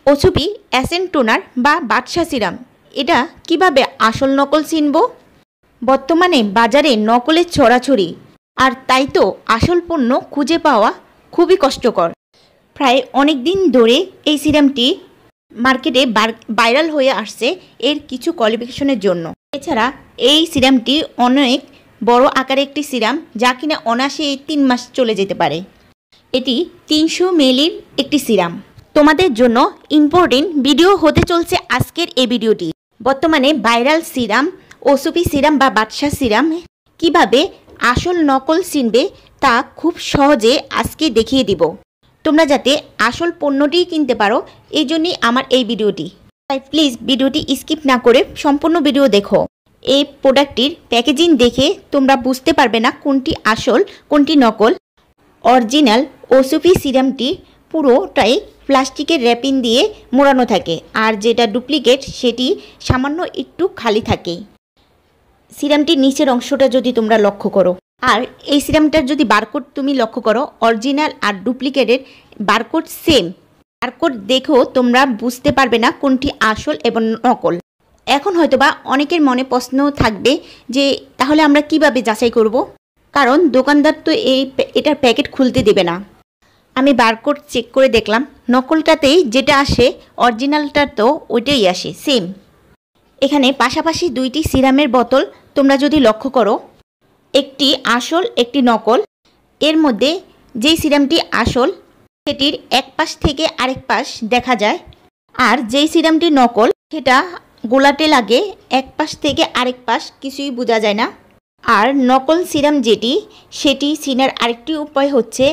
ওসুপি accent toner বা বাদশা serum, এটা কিভাবে আসল নকল চিনব? বর্তমানে বাজারে নকলের ছড়াছড়ি, আর তাই তো আসল পণ্য খুঁজে পাওয়া খুবই কষ্টকর। প্রায় অনেক দিন ধরে এই সিরামটি মার্কেটে ভাইরাল হয়ে আসছে এর কিছু কোয়ালিফিকেশনের জন্য। এছাড়া এই সিরামটি অনেক বড় আকারে একটি সিরাম, যা কিনা অনায়াসে 3 মাস চলে যেতে পারে। এটি 300 মিলির একটি সিরাম। তোমাদের জন্য ইম্পর্টেন্ট ভিডিও হতে চলছে আজকের এই ভিডিওটি। বর্তমানে ভাইরাল সিরাম ওসুপি সিরাম বা বাদশা সিরাম কিভাবে আসল নকল চিনবে তা খুব সহজে আজকে দেখিয়ে দিব। তোমরা যাতে আসল পণ্যটি কিনতে পারো, এই জন্যই আমার এই ভিডিওটি। তাই প্লিজ ভিডিওটি স্কিপ না করে সম্পূর্ণ ভিডিও দেখো। এই প্রোডাক্টটির প্যাকেজিং দেখে তোমরা বুঝতে পারবে না কোনটি আসল কোনটি নকল। অরিজিনাল ওসুপি সিরামটি পুরোটাই প্লাস্টিকের র্যাপিং দিয়ে মোড়ানো থাকে, আর যেটা ডুপ্লিকেট সেটি সামান্য একটু খালি থাকে। সিরামটির নিচের অংশটা যদি তোমরা লক্ষ্য করো, আর এই সিরামটার যদি বারকোড তুমি লক্ষ্য করো, অরিজিনাল আর ডুপ্লিকেটের বারকোড সেম। বারকোড দেখেও তোমরা বুঝতে পারবে না কোনটি আসল এবং নকল। এখন হয়তোবা অনেকের মনে প্রশ্ন থাকবে যে তাহলে আমরা কিভাবে যাচাই করব? কারণ দোকানদার তো এটার প্যাকেট খুলতে দেবে না। আমি বারকোড চেক করে দেখলাম, নকলটাতেই যেটা আসে অরিজিনালটা তো ওইটাই আসে সেম। এখানে পাশাপাশি দুইটি সিরামের বোতল তোমরা যদি লক্ষ্য করো, একটি আসল একটি নকল। এর মধ্যে যেই সিরামটি আসল সেটির এক পাশ থেকে আরেক পাশ দেখা যায়, আর যেই সিরামটি নকল সেটা গোলাটে লাগে, এক পাশ থেকে আরেক পাশ কিছুই বোঝা যায় না। আর নকল সিরাম যেটি সেটি চিনার আরেকটি উপায় হচ্ছে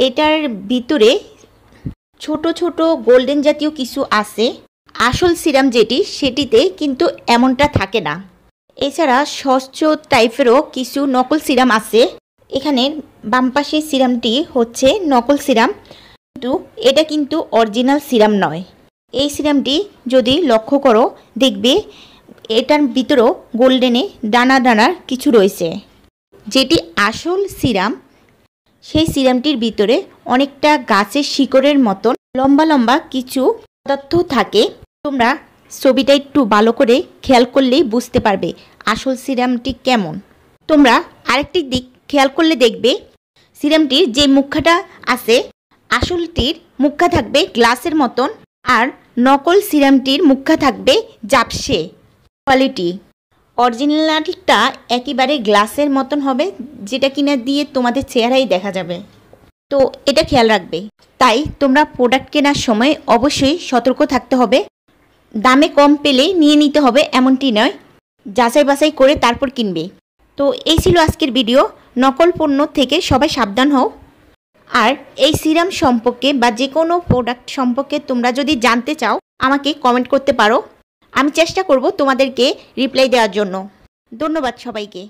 এটার ভিতরে ছোট ছোট গোল্ডেন জাতীয় কিছু আছে। আসল সিরাম যেটি সেটিতে কিন্তু এমনটা থাকে না। এছাড়া স্বচ্ছ টাইপেরও কিছু নকল সিরাম আছে। এখানে বাম পাশের সিরামটি হচ্ছে নকল সিরাম, কিন্তু এটা কিন্তু অরিজিনাল সিরাম নয়। এই সিরামটি যদি লক্ষ্য করো দেখবে এটার ভিতরেও গোল্ডেনে দানা দানার কিছু রয়েছে। যেটি আসল সিরাম সেই সিরামটির ভিতরে অনেকটা গাছের শিকড়ের মতন লম্বা লম্বা কিছু পদার্থ থাকে। তোমরা ছবিটা একটু ভালো করে খেয়াল করলেই বুঝতে পারবে আসল সিরামটি কেমন। তোমরা আরেকটি দিক খেয়াল করলে দেখবে সিরামটির যে মুখাটা আছে আসলটির মুখা থাকবে গ্লাসের মতন, আর নকল সিরামটির মুখা থাকবে জাপসে কোয়ালিটি। অরিজিনালটা একেবারে গ্লাসের মতন হবে, যেটা কিনা দিয়ে তোমাদের চেহারাই দেখা যাবে। তো এটা খেয়াল রাখবে। তাই তোমরা প্রোডাক্ট কেনার সময় অবশ্যই সতর্ক থাকতে হবে। দামে কম পেলে নিয়ে নিতে হবে এমনটি নয়, যাচাই বাছাই করে তারপর কিনবে। তো এই ছিল আজকের ভিডিও। নকল পণ্য থেকে সবাই সাবধান হও। আর এই সিরাম সম্পর্কে বা যে কোনো প্রোডাক্ট সম্পর্কে তোমরা যদি জানতে চাও আমাকে কমেন্ট করতে পারো। আমি চেষ্টা করব তোমাদেরকে রিপ্লাই দেওয়ার জন্য। ধন্যবাদ সবাইকে।